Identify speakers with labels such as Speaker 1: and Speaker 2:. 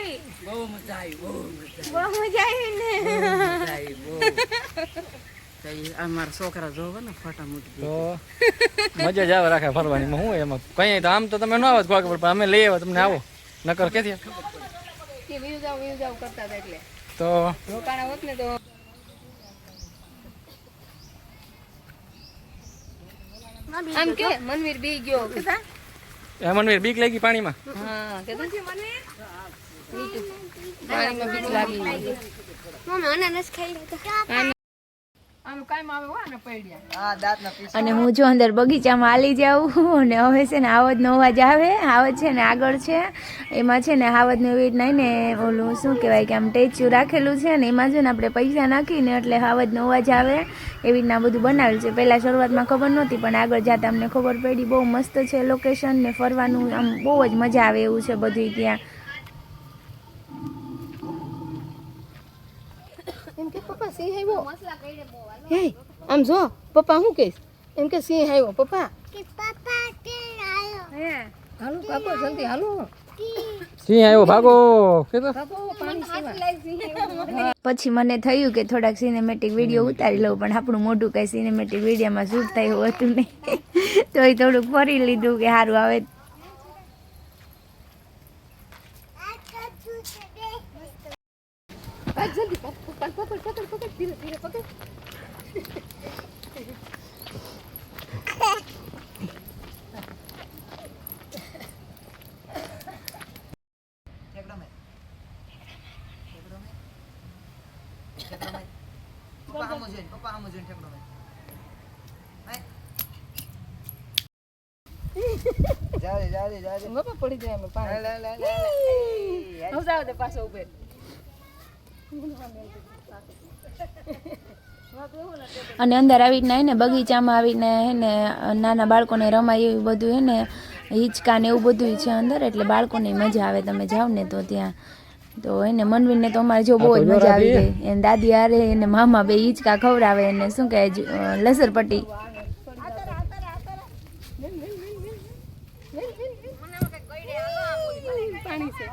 Speaker 1: આવી?
Speaker 2: બહુ મજા આવી, બહુ
Speaker 1: બહુ મજા આવી ને.
Speaker 2: અમારા છોકરા જોવે ને ફોટા મૂકી
Speaker 3: તો મજા જ આવે રાખે ફરવાની. હું એમાં કઈ તો આમ તો તમે ન આવો ખબર પણ અમે લઈ આવ્યા તમને આવો નકર ક્યાંથી
Speaker 1: કે વ્યૂ જાવ કરતા હતા એટલે
Speaker 3: તો
Speaker 1: રોકાણા હોત ને તો આમ કે મનવીર બી ગયો કેતા
Speaker 3: મનવીર બીક લાગી પાણીમાં.
Speaker 1: હા કેતા પાણીમાં બીક લાગી મમ્મી અનાનસ ખાઈ લેતા આનું કામ આવે હો ને પડ્યા
Speaker 2: હા દાંતના પીસ
Speaker 4: અને હું જો અંદર બગીચામાં હાલી જાઉં અને હવે છે ને હાવજનો અવાજ આવે. હાવજ છે ને આગળ છે, એમાં છે ને હાવજને એવી રીતના ને ઓલું શું કહેવાય કે આમ ટેચ્યુ રાખેલું છે ને એમાં છે ને આપણે પૈસા નાખીને એટલે હાવજનો અવાજ આવે એવી રીતના બધું બનાવેલું છે. પહેલાં શરૂઆતમાં ખબર નહોતી પણ આગળ જતાં અમને ખબર પડી. બહુ મસ્ત છે લોકેશન ને ફરવાનું આમ બહુ જ મજા આવે એવું છે બધું ત્યાં.
Speaker 1: એમ કે પપ્પા સિંહ આવ્યો હે આમ જો પપ્પા હું કહીશ એમ કે સિંહ આવ્યો પપ્પા હે હાલો કાકો જલ્દી હાલો
Speaker 3: સિંહ આવ્યો ભાગો કેતો.
Speaker 4: પછી મને થયું કે થોડાક સિનેમેટિક વિડીયો ઉતારી લઉં પણ આપણું મોઢું કાંઈ સિનેમેટિક વિડીયોમાં શૂટ થાય એવું હતું નહીં. તો એ થોડુંક ફરી લીધું કે સારું આવે.
Speaker 1: જલ્દી પકડ ધીરે ધીરે પકડ
Speaker 2: પપ્પા આમ જોઈને ઠેકડો જાજે
Speaker 1: બાપા પડી જાય અમે પાણી હું જાવ દે પાછો ઉભે
Speaker 4: અને અંદર આવીને હે ને બગીચામાં આવીને હે ને નાના બાળકોને રમાય એવું બધું હે ને હિંચકા ને એવું બધું છે અંદર એટલે બાળકોને મજા આવે. તમે જાઓ ને તો ત્યાં તો એને મનવીરને તો અમારે જો બહુ જ મજા આવી ગઈ. એને દાદી હારે એને મામા બે હિંચકા ખવડાવે એને શું કહે લસરપટ્ટી
Speaker 1: પાણી છે